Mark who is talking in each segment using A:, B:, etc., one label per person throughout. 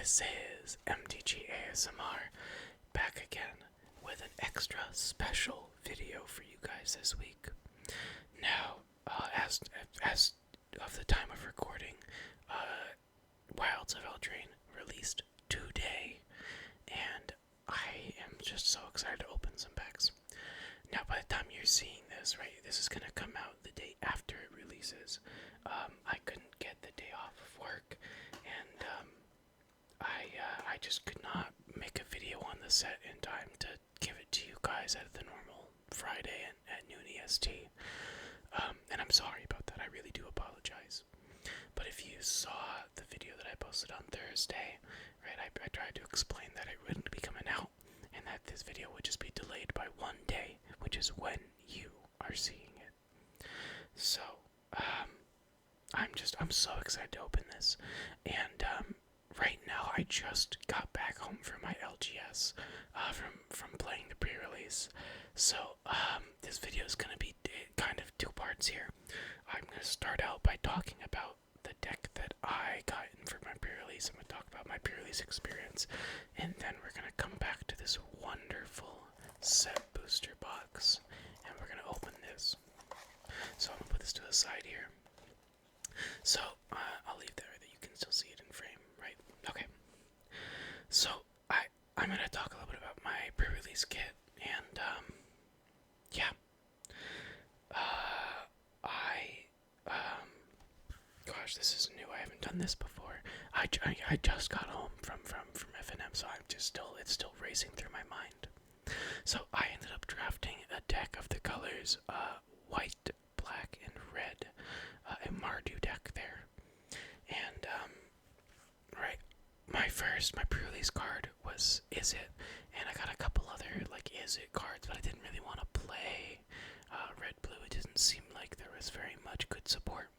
A: This is MTG ASMR back again with an extra special video for you guys this week. Now, as of the time of recording, Wilds of Eldraine released today, and I am just so excited to open some packs. Now, by the time you're seeing this, right, this is gonna come out the day after it releases. I couldn't get the day off of work, and I just could not make a video on the set in time to give it to you guys at the normal Friday at noon EST. And I'm sorry about that. I really do apologize. But if you saw the video that I posted on Thursday, right, I tried to explain that it wouldn't be coming out and that this video would just be delayed by one day, which is when you are seeing it. So, I'm so excited to open this. And, right now I just got back home from my LGS, from playing the pre-release. So, this video is gonna be kind of two parts here. I'm gonna start out by talking about the deck that I got in for my pre-release. I'm gonna talk about my pre-release experience, and then we're gonna come back to this wonderful set booster box, and we're gonna open this. So I'm gonna put this to the side here. So, I'll leave there that you can still see it in frame, right? Okay. So, I'm gonna talk a little bit about my pre-release kit, and, yeah. Gosh, this is new. I haven't done this before. I just got home from FNM, so it's still racing through my mind. So, I ended up drafting a deck of the colors, white, black, and red, a Mardu deck there. And, right, my pre-release card was Is It, and I got a couple other, like, Is It cards, but I didn't really want to play red-blue. It didn't seem like there was very much good support.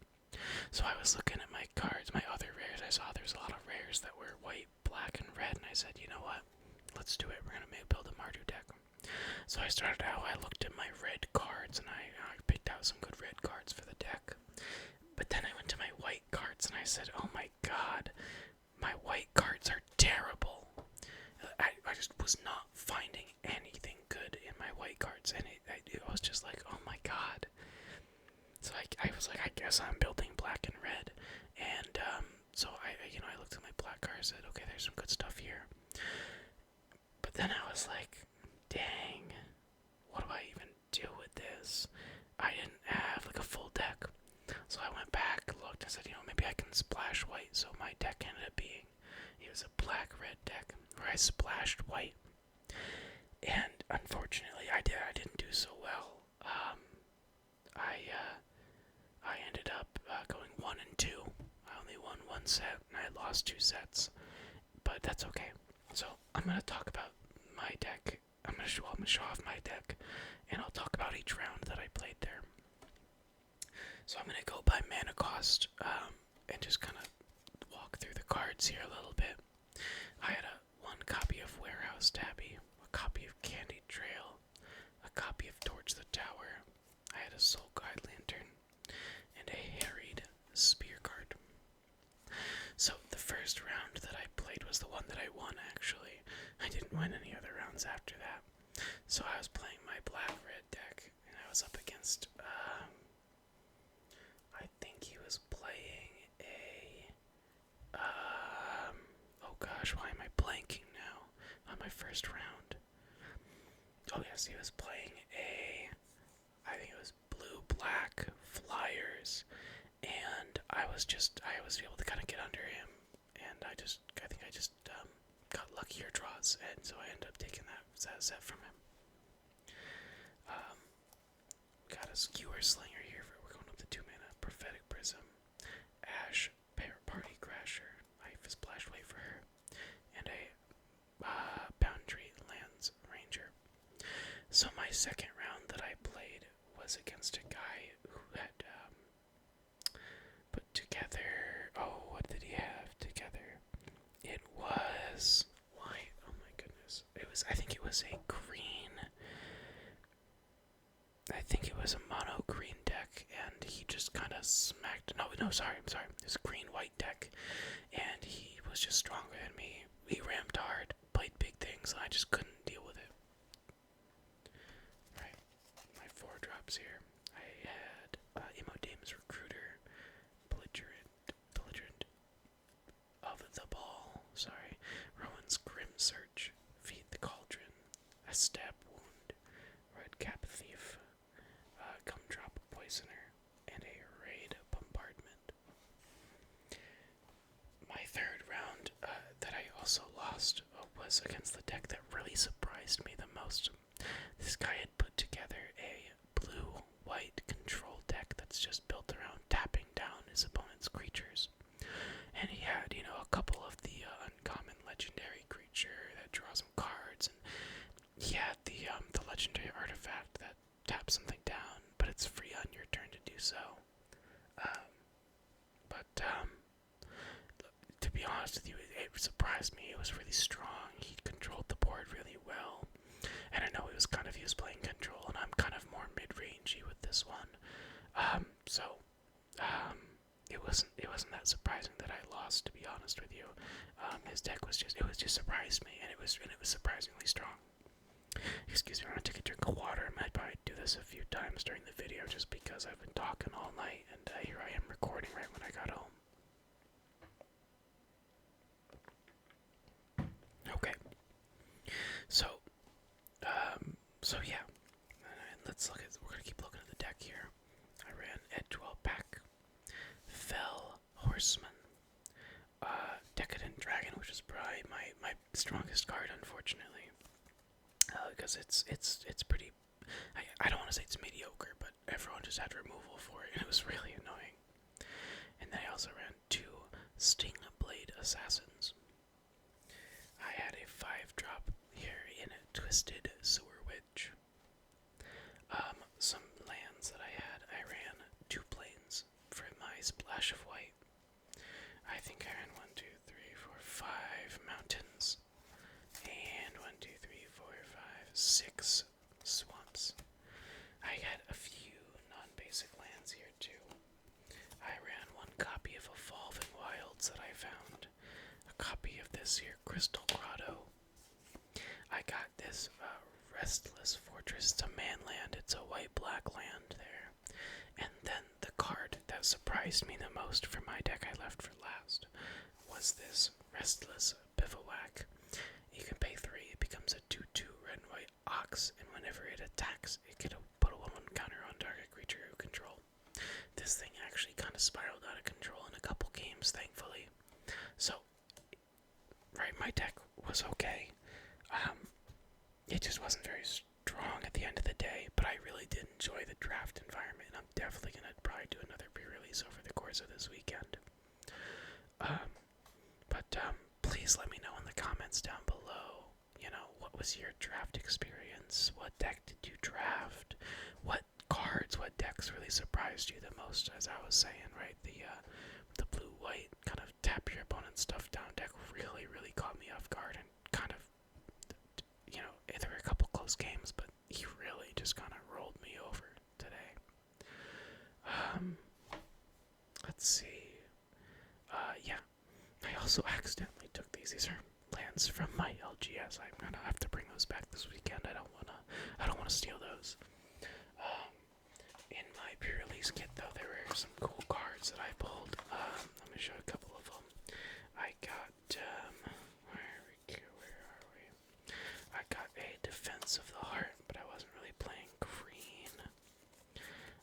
A: So I was looking at my cards, my other rares. I saw there's a lot of rares that were white, black, and red, and I said, you know what, let's do it. We're going to build a Mardu deck. So I started out, I looked at my red cards, and I picked out some good red cards for the deck. But then I went to my white cards, and I said, oh my god, my white cards are terrible. I just was not finding anything good in my white cards, and it was just like, oh my god. So I was like, I guess I'm building black and red, and so I looked at my black cards and said, okay, there's some good stuff here. But then I was like, dang, what do I even do with this? I didn't have like a full deck, so I went back, looked, and said, maybe I can splash white. So my deck ended up being, it was a black-red deck where I splashed white, and unfortunately, I didn't do so well. I ended up going 1 and 2. I only won one set, and I lost 2 sets, but that's okay. So I'm gonna talk about my deck. I'm gonna show off my deck, and I'll talk about each round that I played there. So I'm gonna go by mana cost, and just kind of walk through the cards here a little bit. I had one copy of Warehouse Tabby, a copy of Candied Trail, a copy of Torch the Tower. I had a Soul Guide Lantern, and a Harried Spear card. So the first round that I played was the one that I won, actually. I didn't win any other rounds after that. So I was playing my black-red deck, and I was up against, I think he was playing a, oh gosh, why am I blanking now on my first round? Oh yes, he was playing I think it was blue-black Flyers, and I was able to kind of get under him, and I think I just got luckier draws, and so I ended up taking that set from him. Got a Skewer Slinger here, we're going up to 2 mana, Prophetic Prism, Ash, Party Crasher, I splash white for her, and a Boundary Lands Ranger. So my second round that I played was against a guy who had put together, what did he have together? It was white, oh my goodness. I think it was a green, I think it was a mono green deck, and he just kind of smacked, I'm sorry, it was a green white deck, and he was just stronger than me, he rammed hard, played big things, and I just couldn't deal with it. Right, my 4-drops here. I had Emodame's Recruiter, Belligerent of the Ball, sorry, Rowan's Grim Search, Feed the Cauldron, a Stab Wound, Red Cap Thief, Gumdrop Poisoner, and a Raid Bombardment. My third round that I also lost was against the deck that really surprised me the most. This guy had put together a blue-white control deck that's just built around tapping down his opponent's creatures. And he had, a couple of the uncommon legendary creature that draws him cards, and he had the legendary artifact that taps something down, but it's free on your turn to do so. To be honest with you, it surprised me. It was really strong. He controlled the board really well. And I know he was playing control, and I'm kind of more mid-rangey with this one. It wasn't that surprising that I lost, to be honest with you. His deck was just surprised me, and it was surprisingly strong. Excuse me, I'm gonna take a drink of water. I might probably do this a few times during the video just because I've been talking all night, and here I am recording right when I got home. Okay. So yeah. We're gonna keep looking at the deck here. I ran Edgewell Pack, Fell Horseman, Decadent Dragon, which is probably my strongest card, unfortunately. Because it's pretty, I don't want to say it's mediocre, but everyone just had removal for it, and it was really annoying. And then I also ran 2 Stingblade Assassins. I had a 5-drop here in a Twisted Sewer Witch. Some lands that I had, I ran 2 plains for my splash of white. I think I ran 1, 2, 3, 4, 5 mountains, and 1, 2, 3, 4, 5, 6 swamps. I had a few non-basic lands here too. I ran 1 copy of Evolving Wilds that I found, a copy of this here Crystal Grotto. I got this Restless Fortress. It's a man land. It's a white-black land there. And then the card that surprised me the most for my deck I left for last was this Restless Bivouac. You can pay 3. It becomes a 2/2 red and white ox, and whenever it attacks, it can put a 1/1 counter on target creature you control. This thing actually kind of spiraled out of control in a couple games, thankfully. So, right, my deck was okay. It just wasn't very strong at the end of the day, but I really did enjoy the draft environment, and I'm definitely going to probably do another pre-release over the course of this weekend. Please let me know in the comments down below, what was your draft experience? What deck did you draft? What cards, what decks really surprised you the most, as I was saying, right? The blue-white kind of tap your opponent's stuff down deck really, really caught me off guard, and kind of, there were a couple close games, but he really just kind of rolled me over today. Let's see. Yeah. I also accidentally took these. These are lands from my LGS. I'm gonna have to bring those back this weekend. I don't wanna steal those. In my pre-release kit, though, there were some cool cards that I pulled. Let me show a couple of them. I got where are we? I got a Defense of the Heart, but I wasn't really playing green.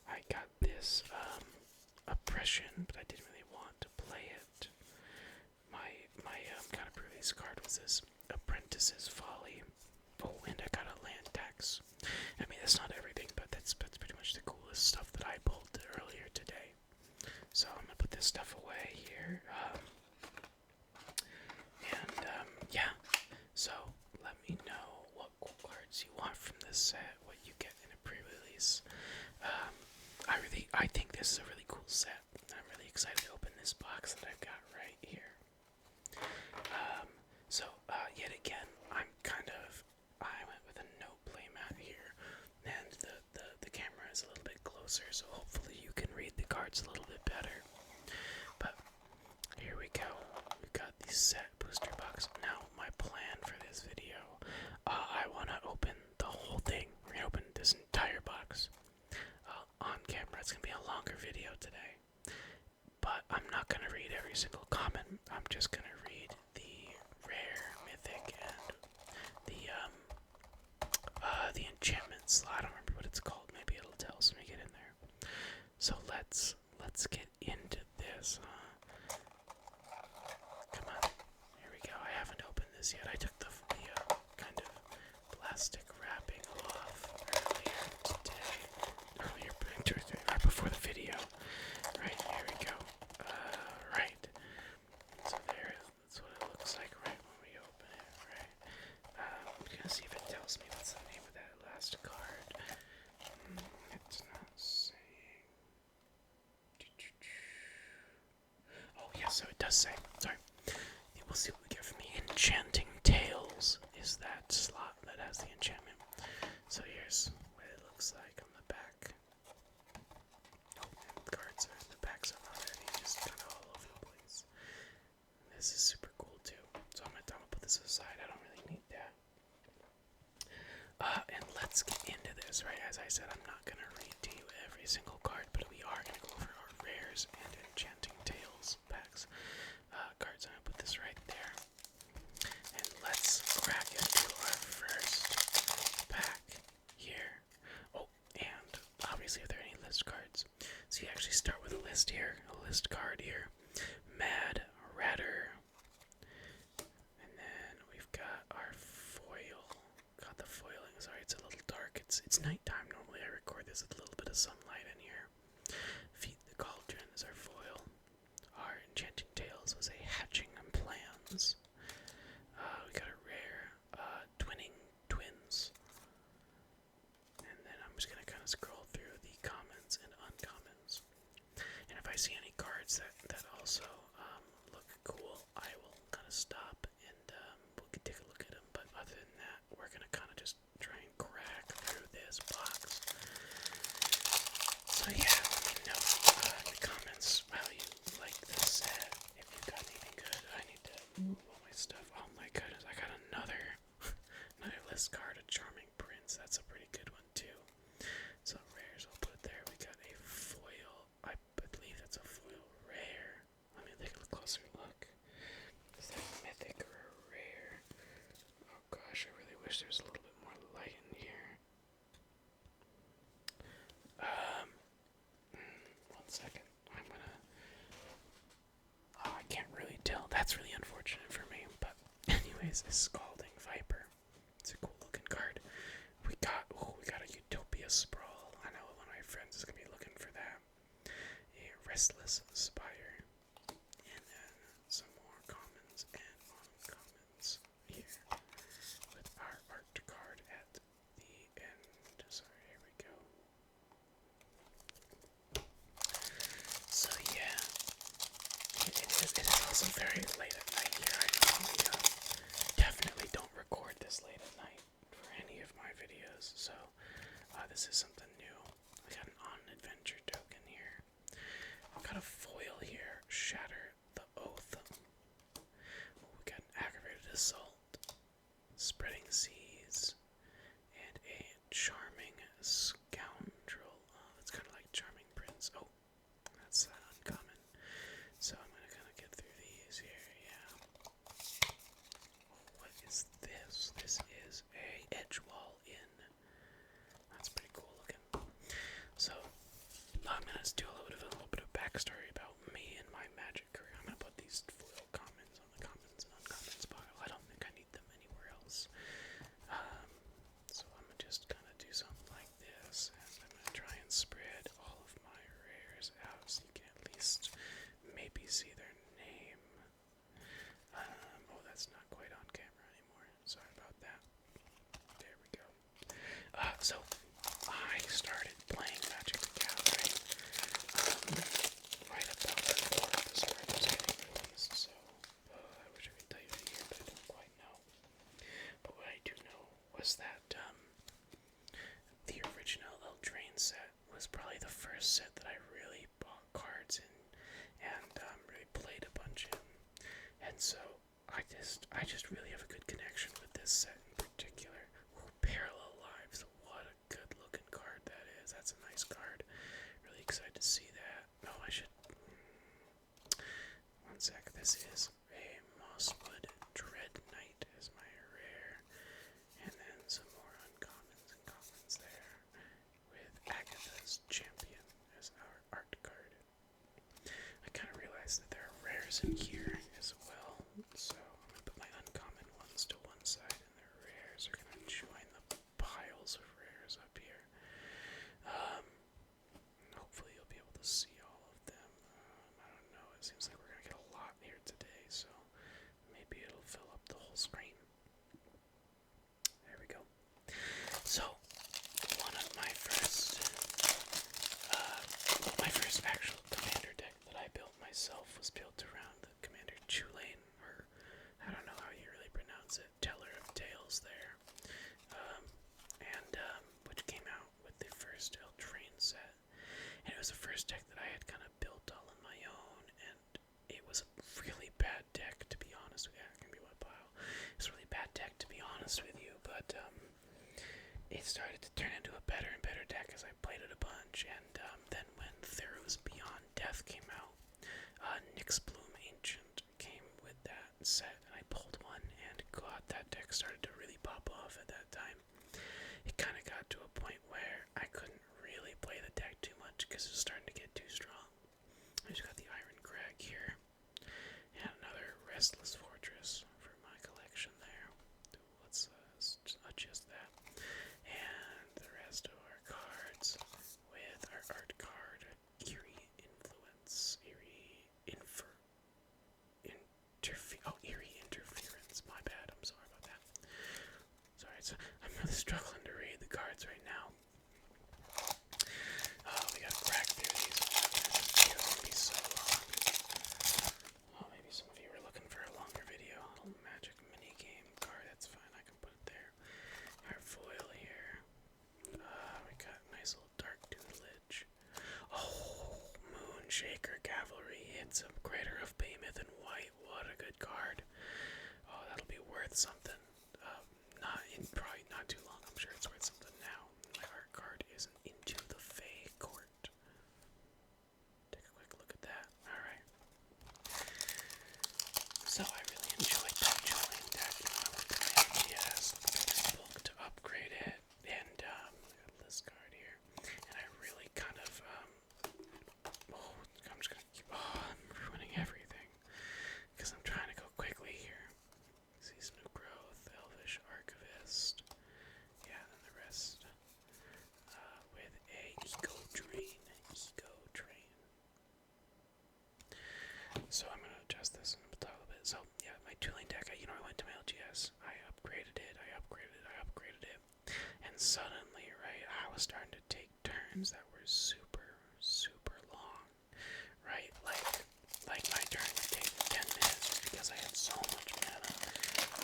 A: I got this Oppression, but I didn't really want to play it. My kind of pre-release card was this Apprentice's Folly. Oh, and I got a Land Tax. I mean, that's not everything, but that's pretty much the coolest stuff that I pulled earlier today. So I'm gonna put this stuff away here. Yeah. So let me know what cool cards you want from this set, what you get in a pre-release. I think this is a really cool set. I'm really excited to open this box that I've got right here. Yet again, I went with a no playmat here, and the camera is a little bit closer, so hopefully you can read the cards a little bit better. But I'm just gonna read the rare, mythic, and the enchantment slot. I don't remember what it's called. Maybe it'll tell us when we get in there. So let's get into this. Come on, here we go. I haven't opened this yet. I took the kind of plastic wrapping off earlier right before the video. Right, here we go. Right. So that's what it looks like right when we open it, right? I'm gonna see if it tells me what's the name of that last card. It's not saying. Oh, yes, so it does say. Sorry. We'll see what we get from me. Enchanting Tales is that slot that has the enchantment. So here's what it looks like on the back. Oh, and the cards are in the back so already, just kind of all over the place. And this is super cool too. So I'm gonna put this aside. I don't really need that. And let's get into this, right? As I said, I'm not gonna read to you every single card, but we are gonna go over our rares and Enchanting Tales packs. Cards. I'm gonna put this right there. And let's crack into our first pack here. Oh, and obviously if there are any list cards. So you actually start with a list here, a list card here. Mad Ratter. And then we've got our foil. Got the foiling. Sorry, it's a little dark. It's nighttime normally. I record this with a little bit of sunlight in here. Feed the Cauldron is our foil. Our Enchanting Tales was a Hatching Plans. We got a rare Twinning Twins. And then I'm just gonna kind of scroll through the commons and uncommons. And if I see any cards that also look cool, I will kind of stop and we'll take a look at them. But other than that, we're gonna kind of just try and crack through this box. So yeah, let me know in the comments how you like this set. If you've got anything good, I need to move all my stuff. Oh my goodness, I got another list card, a Charming Prince. That's a pretty good one too. So rares, I'll put it there. We got a foil. I believe that's a foil rare. Let me take a closer look. Is that mythic or a rare? Oh gosh, I really wish there was a little bit more light in here. One second. I'm gonna. Oh, I can't really tell. That's really unfortunate for me. But, anyways, a Scalding Viper. It's a cool looking card. We got a Utopia Sprawl. I know one of my friends is gonna be looking for that. A Restless Spire. And then some more commons and uncommons here. With our art card at the end. Sorry, here we go. So yeah, it is also very late at night here. I normally definitely don't record this late at night for any of my videos, so this is something new. We got an on-adventure token here. I've got a foil here, Shatter the Oath. We got an Aggravated Assault, Spreading Seas, and a Charming Scoundrel. That's kind of like Charming Prince. Oh, that's uncommon. So I'm gonna kind of get through these here, yeah. What is this? This is a Edgewall Inn. That's pretty cool looking. So I'm gonna do a little bit of backstory about me and my Magic career. I'm gonna put these foil commons on the commons and uncommons pile. I don't think I need them anywhere else. So I'm gonna just kind of do something like this, and I'm gonna try and spread all of my rares out so you can at least maybe see their name. Oh, that's not quite on camera anymore. Sorry about that. There we go. So I started playing Magic the Gathering right about before this card was getting released. So I wish I could tell you the year, but I don't quite know. But what I do know was that the original Eldraine set was probably the first set that I really bought cards in and really played a bunch in. And so I just really have a good connection with this set in particular. Parallel Lives, what a good looking card that is. That's a nice card. Really excited to see that. No, I should. One sec. This is Mosswood Dread Knight as my rare, and then some more uncommons and commons there, with Agatha's Champion as our art card. I kind of realized that there are rares in here as well, so I'm going to put my uncommon ones to one side, and the rares are going to join the piles of rares up here. Hopefully you'll be able to see all of them. I don't know, it seems like we're going to get a lot here today, so maybe it'll fill up the whole screen. There we go. So, one of my first actual commander deck that I built myself was built around the Commander Tulane, or I don't know how you really pronounce it, Teller of Tales there, which came out with the first Eldraine set. And it was the first deck that I had kind of built all on my own, and it was a really bad deck, to be honest with you. It can be wet pile. It was a really bad deck, to be honest with you, but it started to turn into a better and better deck as I played it a bunch. And then when Theros Beyond Death came out, Nyxbloom Ancient came with that set, and I pulled one, and God, that deck started to really pop off at that time. It kind of got to a point where I couldn't really play the deck too much because it was starting to get too strong. I just got the Iron Crag here, and another Restless Fortress for my collection there. Let's adjust that. And the rest of our cards with our art card, Eerie Influence, Eerie Interference. My bad, I'm sorry about that. Sorry, I'm really struggling to read the cards right now. We gotta crack through these. It's gonna be so long. Oh, maybe some of you were looking for a longer video. A little magic mini game card, that's fine, I can put it there. Our foil here. We got a nice little dark tutelage. Oh, Moonshaker Cavalry hits a Crater of Behemoth in white. What a good card. Oh, that'll be worth something. Probably not too long. I'm sure it's worth something now. My art card is Into the Fey Court. Take a quick look at that. Alright. So I really enjoyed that Julian deck. I went to my MTG book to upgrade it. And look at this card here. And I really kind of I'm just gonna keep I'm ruining everything. Because I'm trying to go quickly here. See some new growth, Elvish Archivist. Yeah, and the rest. With a Eco Drain. So I'm gonna adjust this and talk a little bit. So yeah, my Tulane deck, I went to my LGS, I upgraded it, and suddenly, right, I was starting to take turns that were super, super long, right? Like my turn would take 10 minutes because I had so much mana.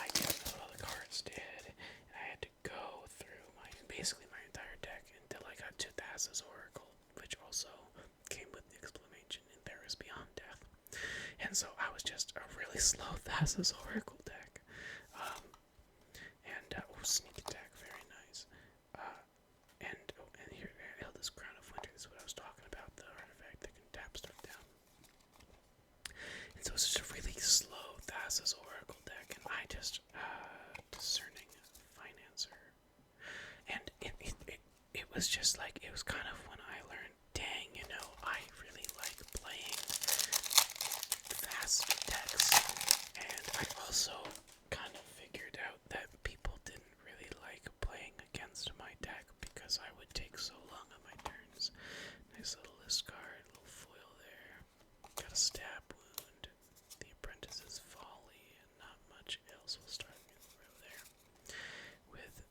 A: I didn't know what all the cards did, and I had to go through basically my entire deck until I got to Thassa's Oracle, which also came with the Exclamation in Theros Beyond Death. And so I was just a really slow Thassa's Oracle deck. Sneak attack, very nice. And here, Hilda's Crown of Winter, this is what I was talking about, the artifact that can tap stuff down. And so it's just a really slow Thassa's Oracle deck, and I just, Discerning Financer. And it was just like, it was kind of when I learned, dang, I really like playing fast decks. And I also kind of figured out that people didn't really like playing against my deck because I would take so long on my turns. Nice little list card, little foil there. Got a stab wound, the Apprentice's Folly, and not much else. We'll start over there with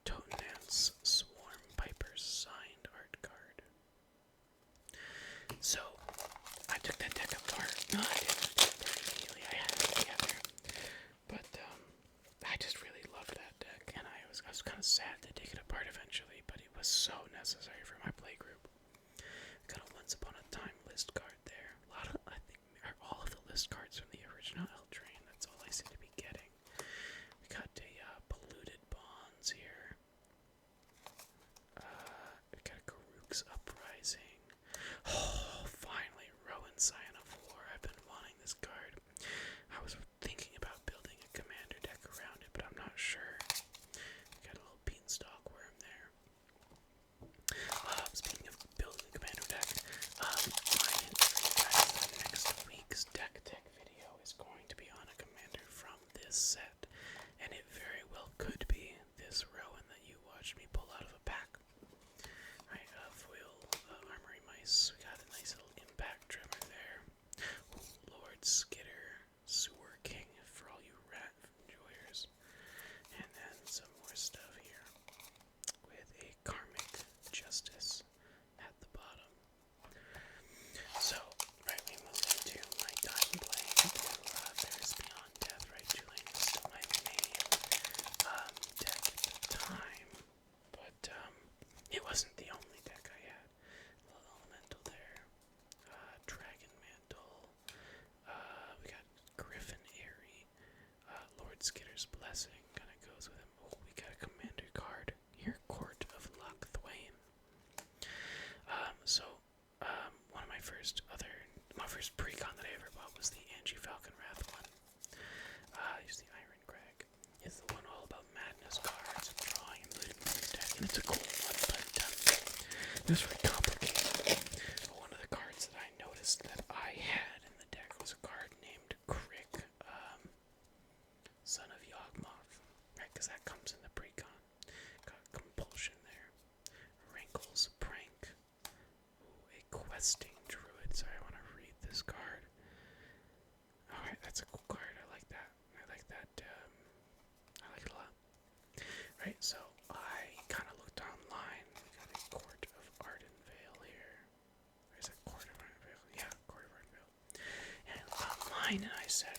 A: Totenant's Swarm Piper's signed art card. So I took that deck apart. No, I didn't. this set, and it very well could be this Rowan that you watched me pull out of a pack. Right, foil armory mice. We got a nice little impact trimmer there. Ooh, Lord Skitter, Sewer King for all you rat enjoyers, and then some more stuff here with a Karmic Justice at the bottom. So, right, we move into my time playing There's Beyond Death, right? Julian is still my main deck at the time, but it wasn't the only deck I had. A little elemental there, Dragon Mantle, we got Griffin Airy, Lord Skitter's Blessing kind of goes with him. Oh, we got a commander card here, Court of Loch Thwain. One of my first precon that I ever bought was the Angie Falcon Wrath one. Here's the Iron Crag. It's the one all about madness cards and drawing and moving the deck, and it's a cool one, but it was very complicated. One of the cards that I noticed that I had in the deck was a card named Crick, Son of Yawgmoth, right? Because that comes in the precon. Got Compulsion there. Wrinkles Prank. Ooh, a Questing Druid. Sorry, I want to read this card. Alright, that's a cool card. I like that. I like it a lot. Right, so I kind of looked online. We got a Court of Ardenvale here. Where's that Court of Ardenvale? Yeah, Court of Ardenvale. And I looked online and I said,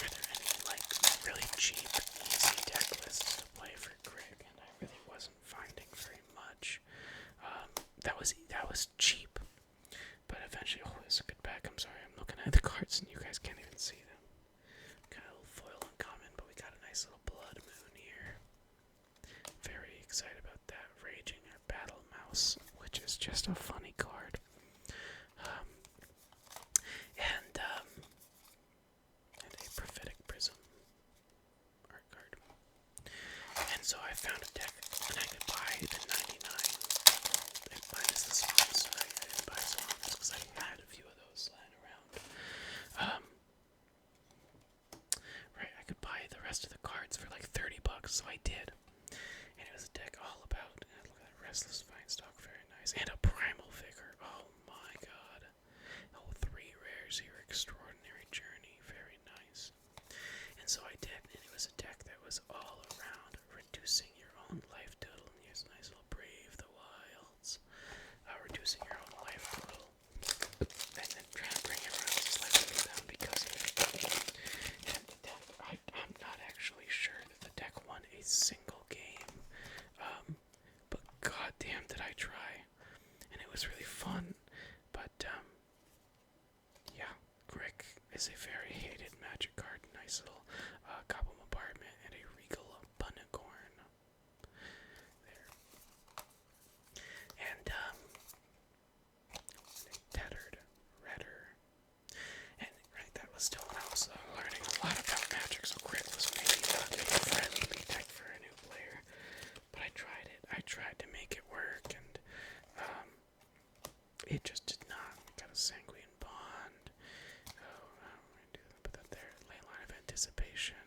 A: are there any, like, really cheap, easy deck lists to play for Greg? And I really wasn't finding very much. That was cheap. But eventually, oh, this is a good pack. I'm sorry, I'm looking at the cards and you guys can't even see them. Got a little foil uncommon, but we got a nice little Blood Moon here. Very excited about that. Raging Battle Mouse, which is just a funny card. And a Prophetic Prism art card. And so I found a deck, and I could buy the 99. Minus the swamps. I didn't buy swamps because I had a few of those lying around. Right, I could buy the rest of the cards for like $30, so I did. And it was a deck all about, look at that Restless Vinestock, very nice. And a Primal Vigor, oh my god. Oh, 3 rares here, Extraordinary Journey, very nice. And so I did, and it was a deck that was all around reducing your own life total. And here's a nice little Brave the Wilds. Reducing your own life total, and then trying to bring everyone else's life total down because of it. And the deck, I'm not actually sure that the deck won a single game, but goddamn did I try, and it was really fun. But yeah, Grick is a very hated Magic card. Nice little Goblin Bombardment and a Regal Bunnicorn there, and Tattered Redder. And right, that was still when I was learning a lot about Magic, so Grit was maybe not a friendly deck for a new player. But I tried it. I tried to make it work, and it just did not. Got a Sanguine Bond. Oh, I'm going to put that there. Ley Line of Anticipation.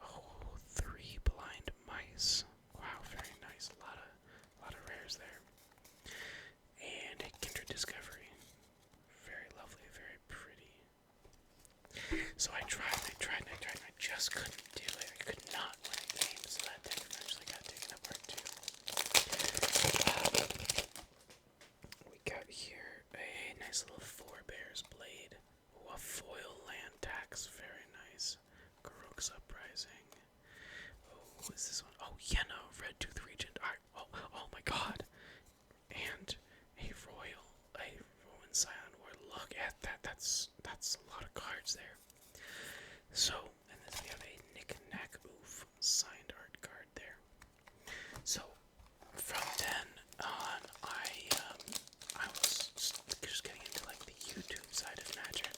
A: Oh, 3 Blind Mice. Wow, very nice. A lot of rares there. And a Kindred Discovery. Very lovely, very pretty. So I tried and I just couldn't do it. I could not win a game, so that deck eventually got taken apart too. We got here a nice little Forebear's Blade. Oh, a foil land tax, very nice. Garok's Uprising. Oh, what is this one? Oh, Yenna, Red Tooth Regent. Oh my god. And a Rowan Scion War. Look at that. That's a lot of cards there. So, and then we have a Nick Nack Oof signed art card there. So, from then on, I was just getting into like the YouTube side of Magic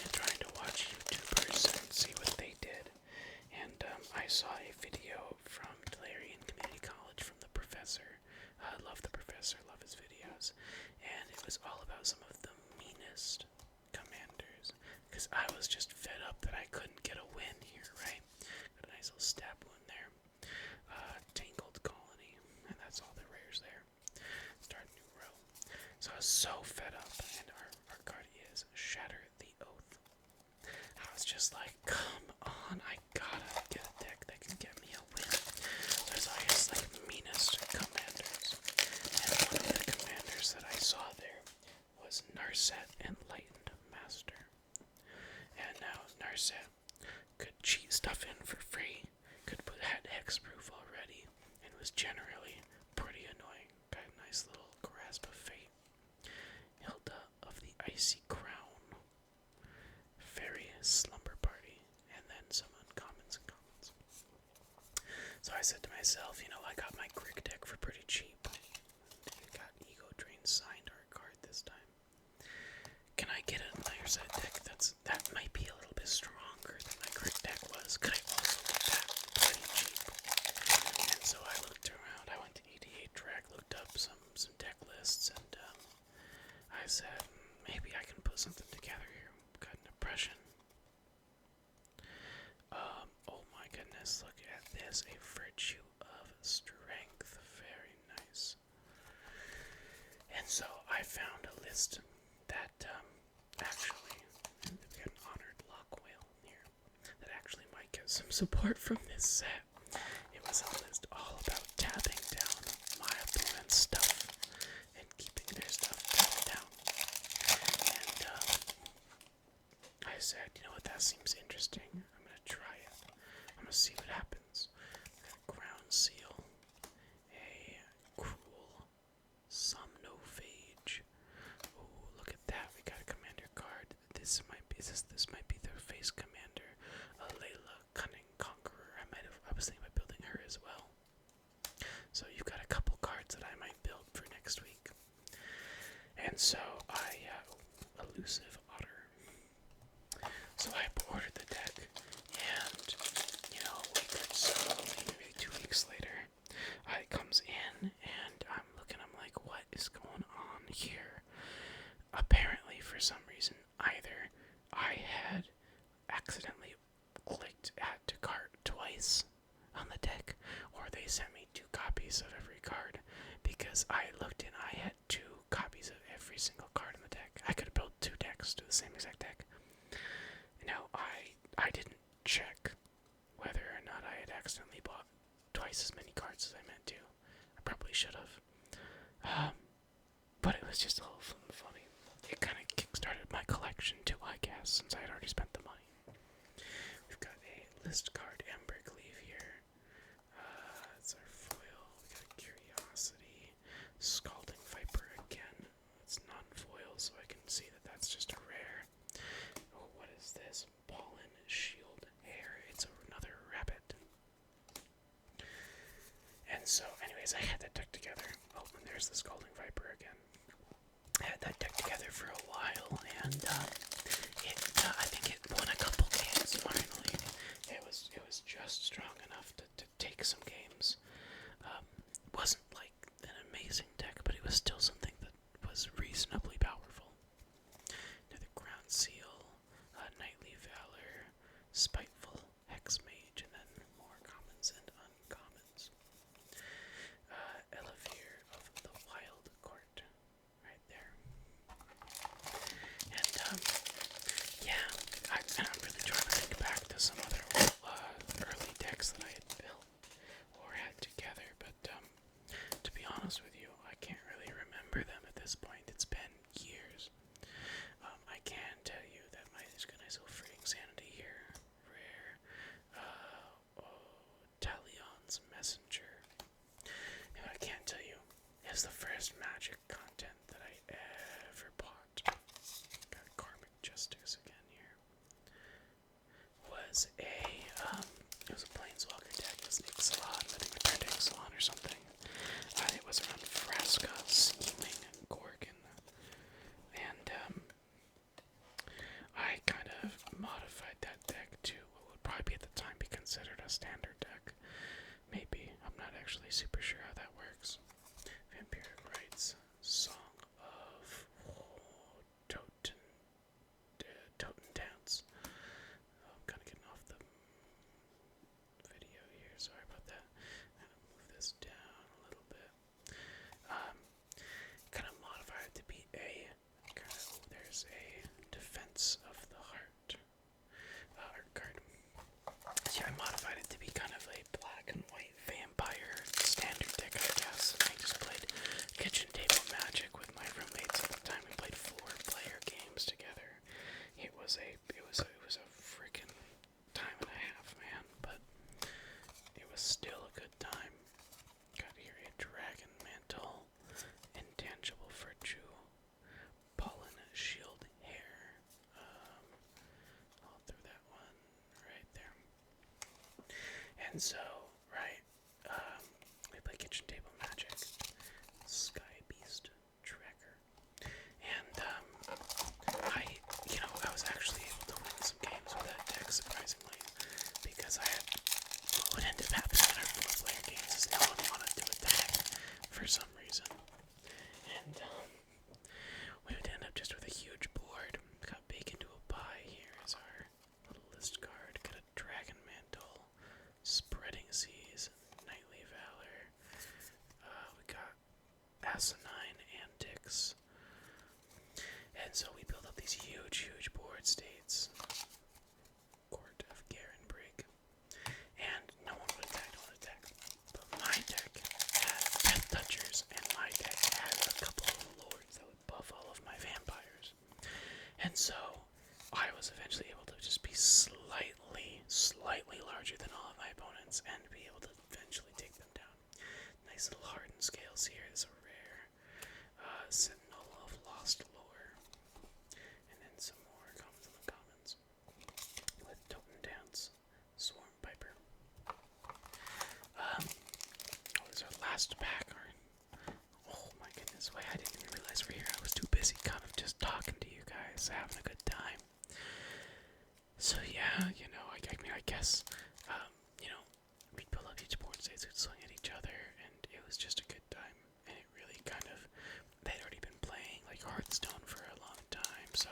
A: and trying to watch YouTubers and see what they did. And I saw a video from Tolarian Community College from the professor. I love the professor, love his videos. And it was all about some of the meanest commanders. Because I was just fed up that I couldn't get fed up, and our card is Shatter the Oath. I was just like, come on, I gotta get a deck that can get me a win. There's always like meanest commanders, and one of the commanders that I saw there was Narset Enlightened Master. And now Narset could cheat stuff in for free, had hexproof already, and was generally pretty annoying. Got a nice little grasp of fate. Hilda of the Icy Crown, Fairy Slumber Party, and then some uncommons and commons. So I said to myself, you know, I got my Grick deck for pretty cheap. Got Ego Drain signed art card this time. Can I get a Narset deck that might be a little bit stronger than my Grick deck was? Could I also get that pretty cheap? And so I looked around. I went to 88 Track, looked up some deck lists, and I said, maybe I can put something together here. Got an impression. Oh my goodness, look at this. A Virtue of Strength. Very nice. And so I found a list that actually, we've got an Honored Lock Whale here, that actually might get some support from this set. It was a list all about tapping down my opponent's stuff and keeping their stuff tapped down. And I said, you know what, that seems interesting. I'm going to try it. I'm going to see what happens. Ground Seal, a Cruel Somnophage. Oh, look at that. We got a commander card. This might be their face commander. Layla, Cunning Conqueror. I was thinking about building her as well. So you've got a couple cards that I might build for next week. And so Elusive Otter. So I ordered the deck, and you know, a week or so, maybe 2 weeks later, it comes in, and I'm like, what is going on here? Apparently, for some reason, either I had accidentally clicked add to cart twice on the deck, or they sent me 2 copies of every card, because I looked and I had 2 copies of every single card in the deck. I could have built 2 decks to the same exact deck. Now, I didn't check whether or not I had accidentally bought twice as many cards as I meant to. I probably should have. But it was just a little funny. It kind of kickstarted my collection too, I guess, since I had already spent the money. We've got a list card, Embercleave here. It's our foil. We got Curiosity, Scalding Viper again. It's non-foil, so I can see that that's just a rare. Oh, what is this? Pollen Shield Hair. It's another rabbit. And so, anyways, I had that deck together. Oh, and there's the Scalding Viper again. I had that deck together for a while, and I think it won a couple games finally. It was just strong enough to take some games. Wasn't like an amazing deck, but it was still something that was reasonably powerful. Another Ground Seal, Knightly Valor, Spiteful Hexmage, and then more commons and uncommons. Elevere of the Wild Court, right there. And yeah, I'm really trying to think back to some other early decks that I had built or had together, but to be honest with you, I can't really remember them at this point. It's been years. I can tell you that there's got a nice little Freeing Sanity here. Rare. Talion's Messenger. And what I can't tell you is the first Magic content that I ever bought. Got Karmic Justice again here. Was it was a Planeswalker deck. It was an Ixalan. I think I turned Ixalan or something. It was around Vraska, Scheming, and Gorgon. And I kind of modified that deck to what would probably at the time be considered a standard deck. Maybe. I'm not actually super sure how that works. Vampiric Rites, Song of Toten Dance. I'm kind of getting off the video here. Sorry about that. I'm going to move this down a little bit. Kind of modify it to be a still a good time. Got here a Dragon Mantle, Intangible Virtue, Pollen Shield Hair. I'll throw that one right there. And so, right, we play Kitchen Table Magic, Sky Beast Tracker, and I was actually able to win some games with that deck, surprisingly, because what ended up happening in our 4-player games is no one wanted to attack for some reason, and we would end up just with a huge board. Got baked into a pie. Here's our little list card. Got a Dragon Mantle, Spreading Seas, Knightly Valor. We got Asinine Antics. And so we build up these huge board states. Court of Garenbrig. And no one would attack, But my deck had Death Touchers, and my deck had a couple of lords that would buff all of my vampires. And so I was eventually able to just be slightly larger than all of my opponents and be able to eventually take them down. Nice little hardened scales here. There's a rare Sentinel of Lost Lore. And then some more commons and uncommons. With Totem Dance, Swarm Piper. This is our last pack. Oh my goodness, wait, I didn't even realize we're here. I was too busy kind of just talking to you guys, having a good time. So yeah, I guess, we'd build up each board states, we'd swing at each other, and it was just a good time. And it really they'd already been playing like Hearthstone for a long time, so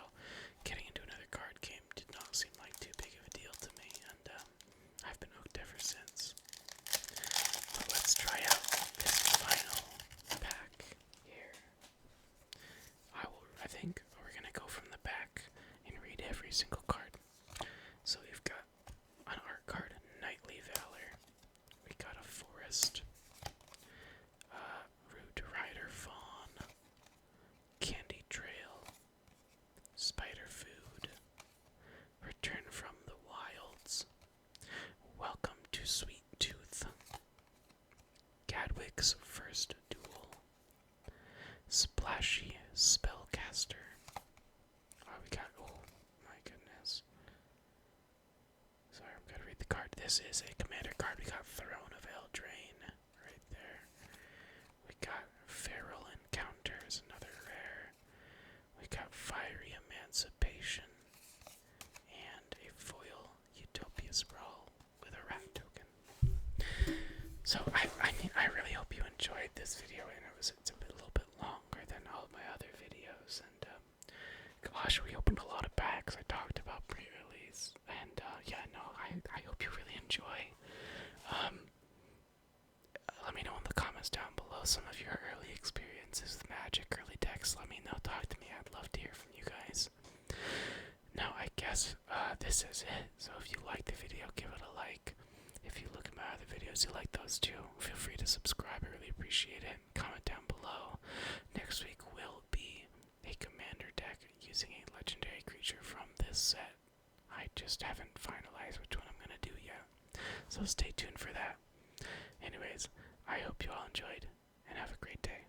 A: getting into another card game did not seem like too big of a deal to me, and I've been hooked ever since. But let's try out this final pack here. I think we're gonna go from the back and read every single card. So we've got an art card, Knightly Valor. We got a Forest, Root Rider Fawn, Candy Trail, Spider Food, Return from the Wilds, Welcome to Sweet Tooth, Gadwig's First Duel, Splashy Spellcaster. Oh my goodness. Sorry, I'm gonna read the card. This is a commander card. We got Throne of Eldraine right there. We got Feral Encounters, another rare. We got Fiery Emancipation. And a foil Utopia Sprawl with a rat token. So I really hope you enjoyed this video, and it's a little bit longer than all of my other videos, and gosh, we opened a lot of packs. I talked about pre-release, and I hope you really enjoy. Let me know in the comments down below some of your early experiences with Magic, early decks. Let me know, talk to me. I'd love to hear from you guys. Now I guess this is it. So if you like the video, give it a like. If you look at my other videos, you like those too, feel free to subscribe. I really appreciate it. Comment down below. Next week will be a commander deck using a legendary creature from this set. I just haven't finalized which one I'm going to do yet, so stay tuned for that. Anyways, I hope you all enjoyed, and have a great day.